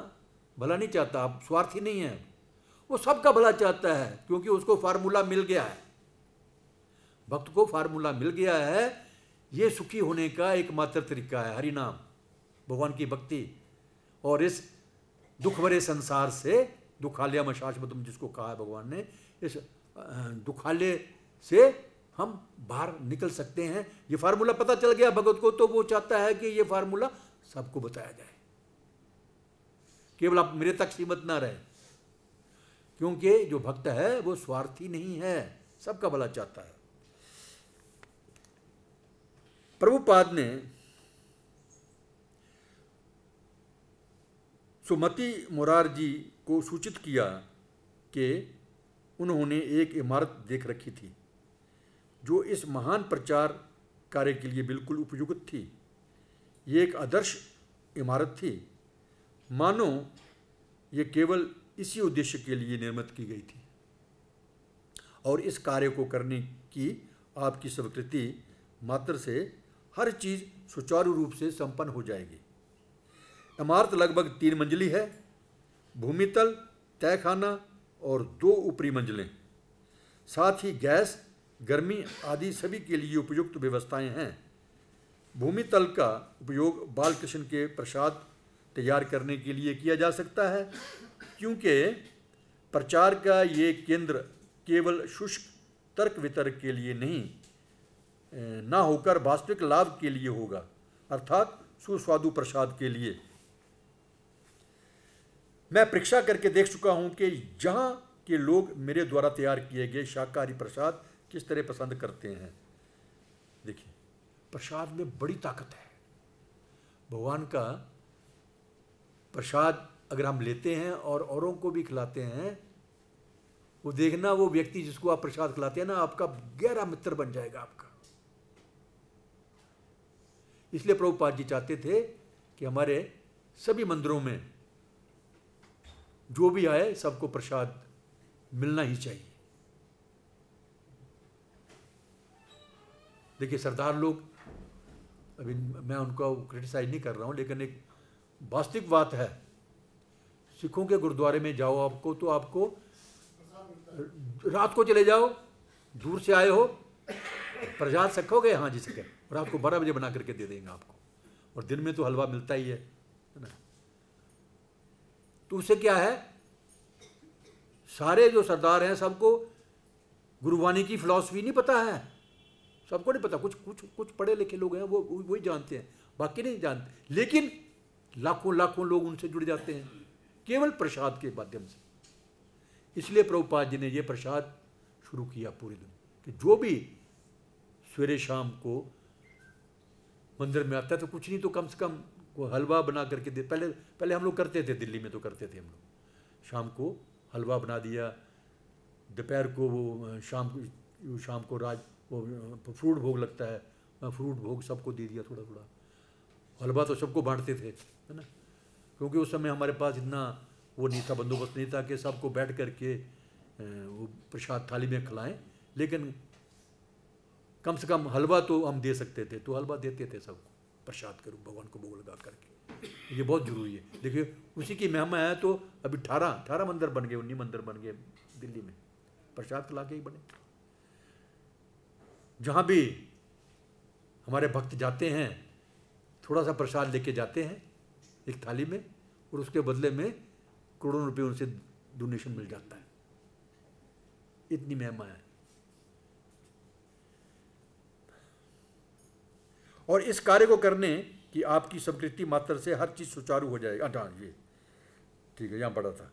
भला नहीं चाहता, आप स्वार्थी नहीं है, वो सबका भला चाहता है, क्योंकि उसको फार्मूला मिल गया है। भक्त को फार्मूला मिल गया है, ये सुखी होने का एकमात्र तरीका है हरि नाम, भगवान की भक्ति। और इस दुख भरे संसार से, दुखालयम शाश्वतम जिसको कहा है भगवान ने, इस दुखालय से हम बाहर निकल सकते हैं। ये फार्मूला पता चल गया भगत को, तो वो चाहता है कि ये फार्मूला सबको बताया जाए, केवल आप मेरे तक सीमित ना रहे, क्योंकि जो भक्त है वो स्वार्थी नहीं है, सबका भला चाहता है। प्रभुपाद ने सुमति मोरारजी को सूचित किया कि उन्होंने एक इमारत देख रखी थी जो इस महान प्रचार कार्य के लिए बिल्कुल उपयुक्त थी। ये एक आदर्श इमारत थी, मानो ये केवल इसी उद्देश्य के लिए निर्मित की गई थी और इस कार्य को करने की आपकी स्वीकृति मात्र से हर चीज़ सुचारू रूप से संपन्न हो जाएगी। इमारत लगभग 3 मंजिली है। भूमितल, तहखाना और 2 ऊपरी मंजिलें, साथ ही गैस, गर्मी आदि सभी के लिए उपयुक्त व्यवस्थाएं हैं। भूमितल का उपयोग बालकृष्ण के प्रसाद तैयार करने के लिए किया जा सकता है, क्योंकि प्रचार का ये केंद्र केवल शुष्क तर्क वितर्क के लिए नहीं ना होकर वास्तविक लाभ के लिए होगा, अर्थात सुस्वादु प्रसाद के लिए। मैं परीक्षा करके देख चुका हूं कि जहां के लोग मेरे द्वारा तैयार किए गए शाकाहारी प्रसाद किस तरह पसंद करते हैं। देखिए, प्रसाद में बड़ी ताकत है। भगवान का प्रसाद अगर हम लेते हैं और औरों को भी खिलाते हैं, वो देखना, वो व्यक्ति जिसको आप प्रसाद खिलाते हैं ना, आपका गहरा मित्र बन जाएगा आपका। इसलिए प्रभुपाद जी चाहते थे कि हमारे सभी मंदिरों में जो भी आए सबको प्रसाद मिलना ही चाहिए। देखिए सरदार लोग, अभी मैं उनको क्रिटिसाइज नहीं कर रहा हूँ, लेकिन एक वास्तविक बात है, सिखों के गुरुद्वारे में जाओ आपको तो आपको रात को चले जाओ, दूर से आए हो, प्रसाद सकोगे, हाँ जी सके, रात को 12 बजे बना करके दे देंगे आपको, और दिन में तो हलवा मिलता ही है ना। तो उससे क्या है, सारे जो सरदार हैं सबको गुरुवाणी की फिलॉसफी नहीं पता है, सबको नहीं पता, कुछ पढ़े लिखे लोग हैं वो वही जानते हैं, बाकी नहीं जानते, लेकिन लाखों लाखों लोग उनसे जुड़ जाते हैं केवल प्रसाद के माध्यम से। इसलिए प्रभुपाद जी ने ये प्रसाद शुरू किया पूरी दुनिया कि जो भी सवेरे शाम को मंदिर में आता है तो कुछ नहीं तो कम से कम को हलवा बना करके दे। पहले हम लोग करते थे, दिल्ली में तो करते थे हम लोग, शाम को हलवा बना दिया, दोपहर को वो शाम को वो फ्रूट भोग लगता है, फ्रूट भोग सबको दे दिया थोड़ा थोड़ा, हलवा तो सबको बांटते थे, है ना, क्योंकि उस समय हमारे पास इतना वो नहीं था, बंदोबस्त नहीं था कि सबको बैठ करके वो प्रसाद थाली में खिलाएं, लेकिन कम से कम हलवा तो हम दे सकते थे, तो हलवा देते थे सबको प्रसाद के रूप, भगवान को भोग लगा करके। ये बहुत जरूरी है। देखिए उसी की महिमा है, तो अभी 18 मंदिर बन गए, 19 मंदिर बन गए दिल्ली में, प्रसाद खिला के ही बने। जहाँ भी हमारे भक्त जाते हैं थोड़ा सा प्रसाद लेके जाते हैं एक थाली में, और उसके बदले में करोड़ों रुपए उनसे डोनेशन मिल जाता है, इतनी महिमा है। और इस कार्य को करने की आपकी स्वीकृति मात्र से हर चीज सुचारू हो जाएगी। अच्छा ये ठीक है, यहाँ पढ़ा था।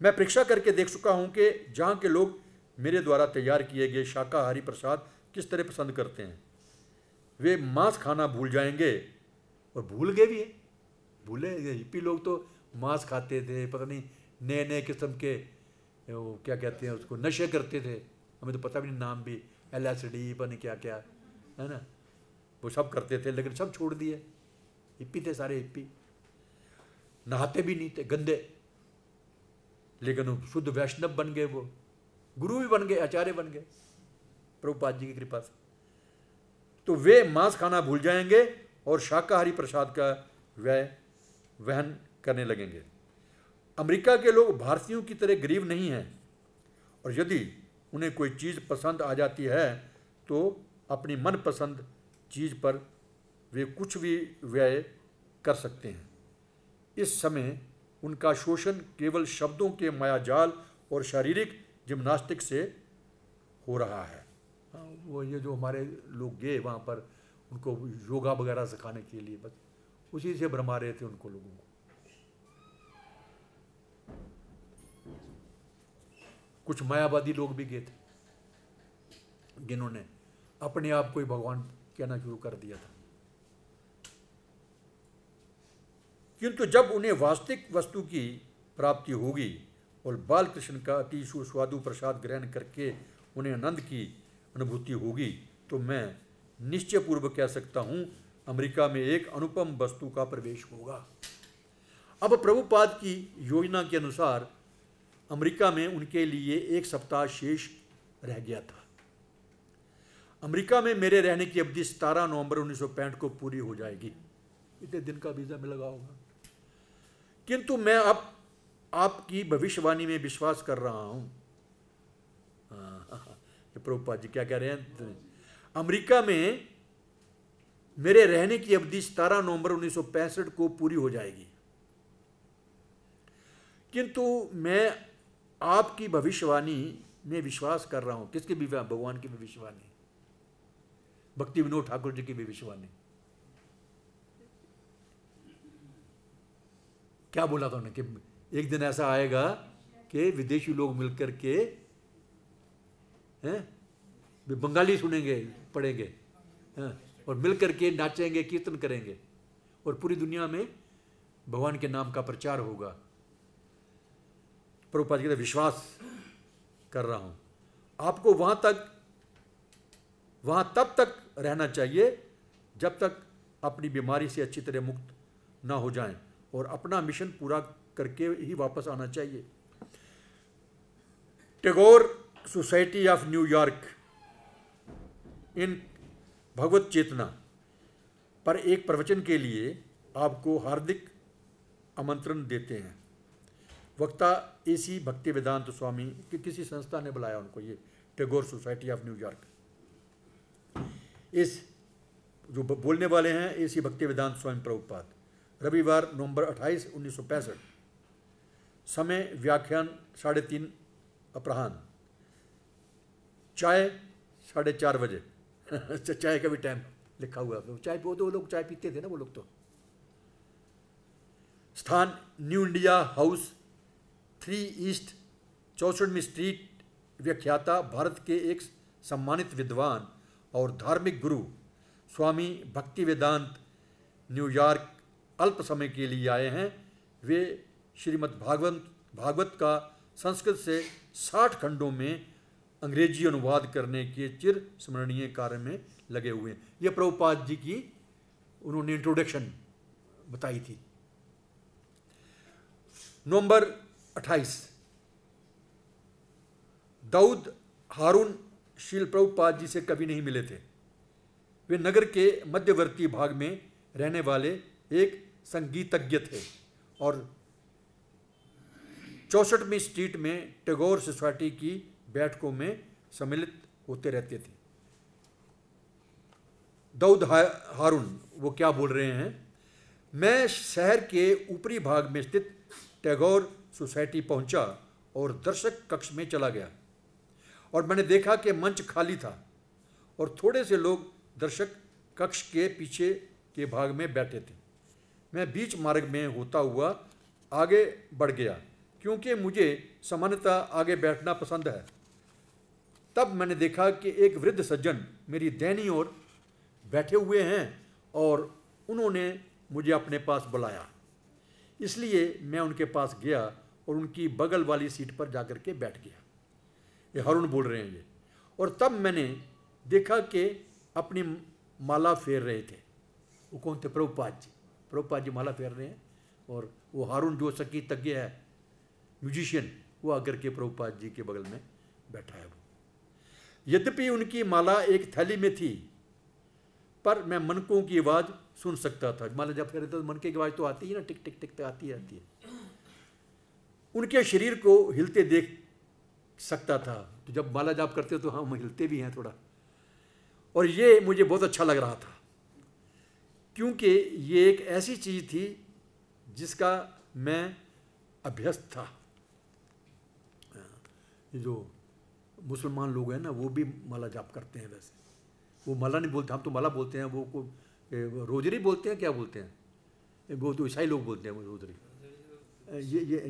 मैं परीक्षा करके देख चुका हूँ कि जहाँ के लोग मेरे द्वारा तैयार किए गए शाकाहारी प्रसाद किस तरह पसंद करते हैं, वे मांस खाना भूल जाएंगे, और भूल गए भी है, भूले। हिप्पी लोग तो मांस खाते थे, पता नहीं नए नए किस्म के वो क्या कहते हैं उसको, नशे करते थे, हमें तो पता भी नहीं नाम भी, LSD पता नहीं क्या क्या है ना, वो सब करते थे, लेकिन सब छोड़ दिए। हिप्पी थे सारे, हिप्पी नहाते भी नहीं थे, गंदे, लेकिन वो शुद्ध वैष्णव बन गए, वो गुरु भी बन गए, आचार्य बन गए प्रभुपाद जी की कृपा से। तो वे मांस खाना भूल जाएंगे और शाकाहारी प्रसाद का वहन करने लगेंगे। अमेरिका के लोग भारतीयों की तरह गरीब नहीं हैं, और यदि उन्हें कोई चीज़ पसंद आ जाती है तो अपनी मनपसंद चीज़ पर वे कुछ भी व्यय कर सकते हैं। इस समय उनका शोषण केवल शब्दों के मायाजाल और शारीरिक जिम्नास्टिक से हो रहा है। वो ये जो हमारे लोग गए वहाँ पर उनको योगा वगैरह सिखाने के लिए, बस उसी से भरमा रहे थे उनको लोगों को। कुछ मायावादी लोग भी गए थे जिन्होंने अपने आप को ही भगवान कहना शुरू कर दिया था। किंतु जब उन्हें वास्तविक वस्तु की प्राप्ति होगी और बाल कृष्ण का अति सुस्वादु प्रसाद ग्रहण करके उन्हें आनंद की अनुभूति होगी, तो मैं निश्चय पूर्वक कह सकता हूं अमेरिका में एक अनुपम वस्तु का प्रवेश होगा। अब प्रभुपाद की योजना के अनुसार अमेरिका में उनके लिए 1 सप्ताह शेष रह गया था। अमेरिका में मेरे रहने की अवधि 17 नवंबर 1965 को पूरी हो जाएगी। इतने दिन का वीज़ा मिल लगा होगा। किंतु मैं अब आपकी भविष्यवाणी में विश्वास कर रहा हूं। प्रभुपाद जी क्या कह रहे हैं, अमेरिका में मेरे रहने की अवधि 17 नवंबर 1965 को पूरी हो जाएगी, किंतु मैं आपकी भविष्यवाणी में विश्वास कर रहा हूं। किसकी भगवान की भविष्यवाणी? भक्ति विनोद ठाकुर जी की भविष्यवाणी। क्या बोला था उन्होंने कि एक दिन ऐसा आएगा कि विदेशी लोग मिलकर के बंगाली सुनेंगे, पढ़ेंगे, और मिलकर के नाचेंगे, कीर्तन करेंगे, और पूरी दुनिया में भगवान के नाम का प्रचार होगा। प्रभुपाद जी का विश्वास कर रहा हूं। आपको वहां तब तक रहना चाहिए जब तक अपनी बीमारी से अच्छी तरह मुक्त ना हो जाएं, और अपना मिशन पूरा करके ही वापस आना चाहिए। Tagore society of New York in भगवत चेतना पर एक प्रवचन के लिए आपको हार्दिक आमंत्रण देते हैं। वक्ता AC भक्तिवेदांत स्वामी की किसी संस्था ने बुलाया उनको, ये टैगोर सोसाइटी ऑफ न्यूयॉर्क। इस जो बोलने वाले हैं AC भक्तिवेदांत स्वामी प्रभुपाद। रविवार नवंबर 28, 1965। समय व्याख्यान 3:30 अपराह्न। चाय 4:30 बजे। चाय का भी टाइम लिखा हुआ है। चाय वो दो लोग चाय पीते थे ना वो लोग तो। स्थान न्यू इंडिया हाउस 3 ईस्ट 64वीं स्ट्रीट। व्याख्याता भारत के एक सम्मानित विद्वान और धार्मिक गुरु स्वामी भक्तिवेदांत न्यूयॉर्क अल्प समय के लिए आए हैं। वे श्रीमद् भागवत का संस्कृत से 60 खंडों में अंग्रेजी अनुवाद करने के चिर स्मरणीय कार्य में लगे हुए हैं। यह प्रभुपाद जी की उन्होंने इंट्रोडक्शन बताई थी। नवंबर 28। दाऊद हारून शील प्रभुपाद जी से कभी नहीं मिले थे। वे नगर के मध्यवर्ती भाग में रहने वाले एक संगीतज्ञ थे और 64वीं स्ट्रीट में टैगोर सोसाइटी की बैठकों में सम्मिलित होते रहते थे। दाऊद हारून वो क्या बोल रहे हैं? मैं शहर के ऊपरी भाग में स्थित टैगोर सोसाइटी पहुंचा और दर्शक कक्ष में चला गया और मैंने देखा कि मंच खाली था और थोड़े से लोग दर्शक कक्ष के पीछे के भाग में बैठे थे। मैं बीच मार्ग में होता हुआ आगे बढ़ गया क्योंकि मुझे सामान्यतः आगे बैठना पसंद है। तब मैंने देखा कि एक वृद्ध सज्जन मेरी दाहिनी ओर बैठे हुए हैं और उन्होंने मुझे अपने पास बुलाया। इसलिए मैं उनके पास गया और उनकी बगल वाली सीट पर जाकर के बैठ गया। ये हारून बोल रहे हैं ये। और तब मैंने देखा कि अपनी माला फेर रहे थे। वो कौन थे? प्रभुपाद जी। प्रभुपाद जी माला फेर रहे हैं और वो हारून जो संगीतज्ञ है, म्यूजिशियन, वो आकर के प्रभुपाद जी के बगल में बैठा है। वो यद्यपि उनकी माला एक थैली में थी पर मैं मनकों की आवाज़ सुन सकता था। माला जब फेरे तो मन की आवाज़ तो आती है ना, टिक टिक टिक आती है। उनके शरीर को हिलते देख सकता था। तो जब माला जाप करते तो हम हिलते भी हैं थोड़ा। और ये मुझे बहुत अच्छा लग रहा था क्योंकि ये एक ऐसी चीज़ थी जिसका मैं अभ्यस्त था। जो मुसलमान लोग हैं ना वो भी माला जाप करते हैं। वैसे वो माला नहीं बोलते, हम तो माला बोलते हैं। वो रोजरी बोलते हैं, क्या बोलते हैं? वो तो ईसाई लोग बोलते हैं वो रोजरी।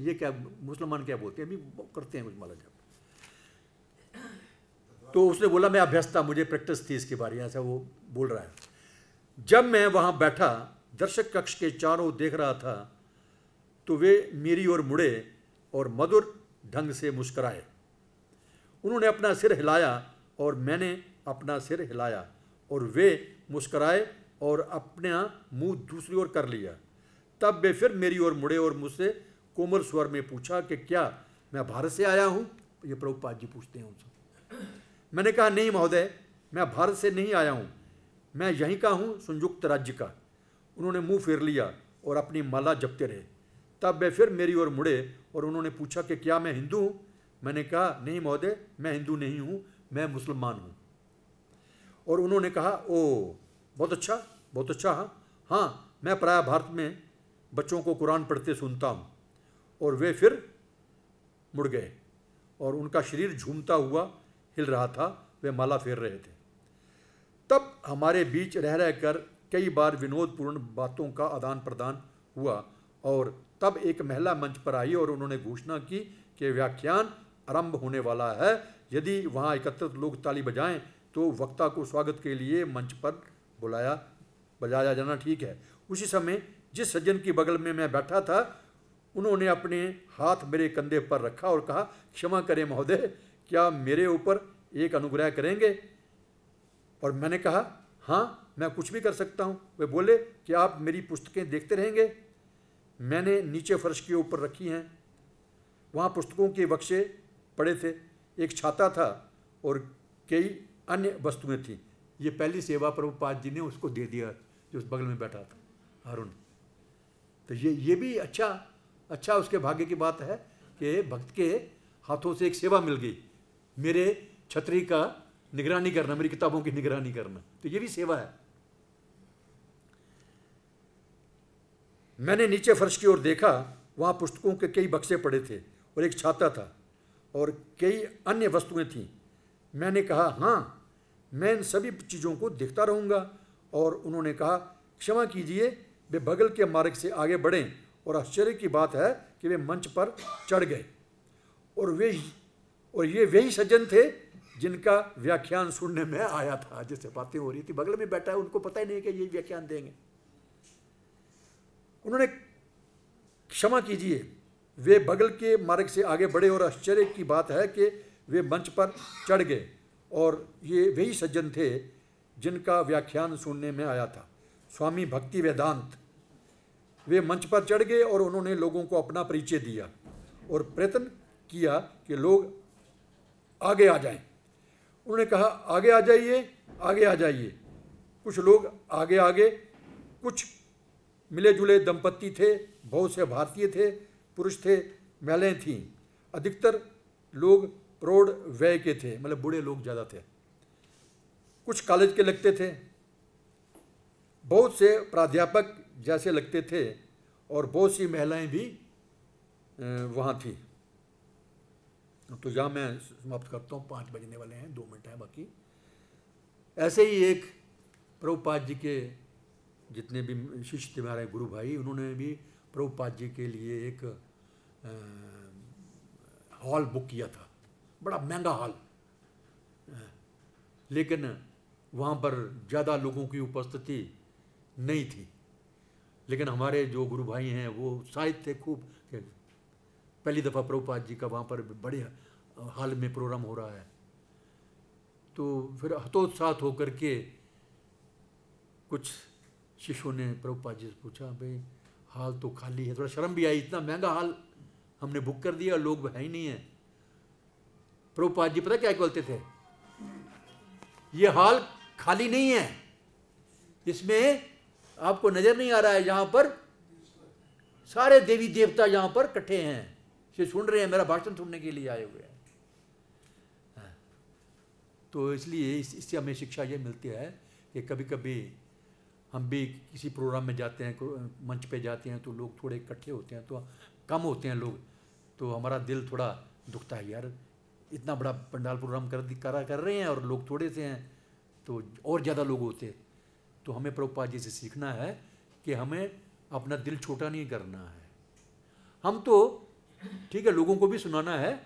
ये क्या मुसलमान क्या बोलते हैं? अभी करते हैं कुछ माला जाप। तो उसने बोला मैं अभ्यस्त था, मुझे प्रैक्टिस थी इसके बारे में, ऐसा वो बोल रहा है। जब मैं वहाँ बैठा दर्शक कक्ष के चारों देख रहा था तो वे मेरी ओर मुड़े और मधुर ढंग से मुस्कराए। उन्होंने अपना सिर हिलाया और मैंने अपना सिर हिलाया और वे मुस्कराए और अपना मुंह दूसरी ओर कर लिया। तब वे फिर मेरी ओर मुड़े और मुझसे कोमल स्वर में पूछा कि क्या मैं भारत से आया हूँ? ये प्रभुपाद जी पूछते हैं उनसे। मैंने कहा नहीं महोदय, मैं भारत से नहीं आया हूँ, मैं यहीं का हूँ, संयुक्त राज्य का। उन्होंने मुंह फेर लिया और अपनी माला जपते रहे। तब वे फिर मेरी ओर मुड़े और उन्होंने पूछा कि क्या मैं हिंदू हूँ? मैंने कहा नहीं महोदय, मैं हिंदू नहीं हूँ, मैं मुसलमान हूँ। और उन्होंने कहा ओ बहुत अच्छा, बहुत अच्छा। हाँ, मैं प्रायः भारत में बच्चों को कुरान पढ़ते सुनता हूँ। और वे फिर मुड़ गए और उनका शरीर झूमता हुआ हिल रहा था। वे माला फेर रहे थे। तब हमारे बीच रह रहकर कई बार विनोदपूर्ण बातों का आदान प्रदान हुआ और तब एक महिला मंच पर आई और उन्होंने घोषणा की कि व्याख्यान आरंभ होने वाला है। यदि वहाँ एकत्रित लोग ताली बजाएं तो वक्ता को स्वागत के लिए मंच पर बजाया जाना ठीक है। उसी समय जिस सज्जन की बगल में मैं बैठा था उन्होंने अपने हाथ मेरे कंधे पर रखा और कहा क्षमा करें महोदय, क्या मेरे ऊपर एक अनुग्रह करेंगे? और मैंने कहा हाँ, मैं कुछ भी कर सकता हूँ। वे बोले कि आप मेरी पुस्तकें देखते रहेंगे? मैंने नीचे फर्श के ऊपर रखी हैं। वहाँ पुस्तकों के बक्से पड़े थे, एक छाता था और कई अन्य वस्तुएं थीं। ये पहली सेवा प्रभुपाद जी ने उसको दे दिया जो उस बगल में बैठा था, अरुण। तो ये भी अच्छा उसके भाग्य की बात है कि भक्त के हाथों से एक सेवा मिल गई, मेरे छतरी का निगरानी करना, मेरी किताबों की निगरानी करना, तो ये भी सेवा है। मैंने नीचे फर्श की ओर देखा, वहाँ पुस्तकों के कई बक्से पड़े थे और एक छाता था और कई अन्य वस्तुएं थीं। मैंने कहा, हाँ, मैं इन सभी चीज़ों को देखता रहूँगा। और उन्होंने कहा, क्षमा कीजिए, वे बगल के मार्ग से आगे बढ़ें, और आश्चर्य की बात है कि वे मंच पर चढ़ गए। और ये वही सज्जन थे जिनका व्याख्यान सुनने में आया था। जिससे बातें हो रही थी, बगल में बैठा है, उनको पता ही नहीं कि ये व्याख्यान देंगे। उन्होंने, क्षमा कीजिए, वे बगल के मार्ग से आगे बढ़े, और आश्चर्य की बात है कि वे मंच पर चढ़ गए। और ये वही सज्जन थे जिनका व्याख्यान सुनने में आया था, स्वामी भक्ति वेदांत। वे मंच पर चढ़ गए और उन्होंने लोगों को अपना परिचय दिया और प्रयत्न किया कि लोग आगे आ जाएं। उन्होंने कहा, आगे आ जाइए, आगे आ जाइए। कुछ लोग आगे, कुछ मिले जुले दंपत्ति थे, बहुत से भारतीय थे, पुरुष थे, महिलाएं थीं। अधिकतर लोग प्रौढ़ वय के थे, मतलब बूढ़े लोग ज़्यादा थे। कुछ कॉलेज के लगते थे, बहुत से प्राध्यापक जैसे लगते थे, और बहुत सी महिलाएं भी वहाँ थी। तो यहाँ मैं समाप्त करता हूँ, 5 बजने वाले हैं, 2 मिनट हैं बाकी। ऐसे ही एक प्रभुपाद जी के जितने भी शिष्य थे, हमारे गुरु भाई, उन्होंने भी प्रभुपाद जी के लिए एक हॉल बुक किया था, बड़ा महंगा हॉल, लेकिन वहाँ पर ज़्यादा लोगों की उपस्थिति नहीं थी। लेकिन हमारे जो गुरु भाई हैं वो उत्साहित थे खूब, पहली दफ़ा प्रभुपाद जी का वहाँ पर बड़े हाल में प्रोग्राम हो रहा है। तो फिर हतोत्साहित होकर के कुछ शिष्यों ने प्रभुपाद जी से पूछा, भाई हाल तो खाली है। थोड़ा शर्म भी आई, इतना महंगा हाल हमने बुक कर दिया, लोग है ही नहीं है। प्रभुपाद जी पता क्या बोलते थे, ये हाल खाली नहीं है, इसमें आपको नजर नहीं आ रहा है, यहाँ पर सारे देवी देवता यहाँ पर इकट्ठे हैं, ये सुन रहे हैं, मेरा भाषण सुनने के लिए आए हुए हैं। तो इसलिए इससे हमें शिक्षा ये मिलती है कि कभी कभी हम भी किसी प्रोग्राम में जाते हैं, मंच पे जाते हैं, तो लोग थोड़े इकट्ठे होते हैं, तो कम होते हैं लोग, तो हमारा दिल थोड़ा दुखता है, यार इतना बड़ा पंडाल प्रोग्राम कर रहे हैं और लोग थोड़े से हैं, तो और ज़्यादा लोग होते। तो हमें प्रभुपाद जी से सीखना है कि हमें अपना दिल छोटा नहीं करना है। हम तो ठीक है, लोगों को भी सुनाना है,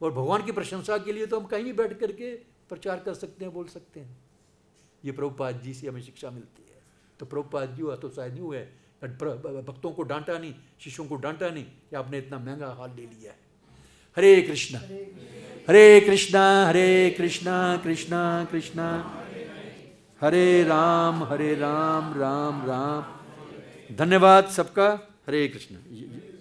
और भगवान की प्रशंसा के लिए तो हम कहीं भी बैठ करके प्रचार कर सकते हैं, बोल सकते हैं। ये प्रभुपाद जी से हमें शिक्षा मिलती है। तो प्रभुपाद जी हुआ तो शायद नहीं हुए, भक्तों को डांटा नहीं, शिष्यों को डांटा नहीं कि आपने इतना महंगा हाल ले लिया है। हरे कृष्णा हरे कृष्णा हरे कृष्णा कृष्णा कृष्णा हरे राम राम राम। धन्यवाद सबका। हरे कृष्ण।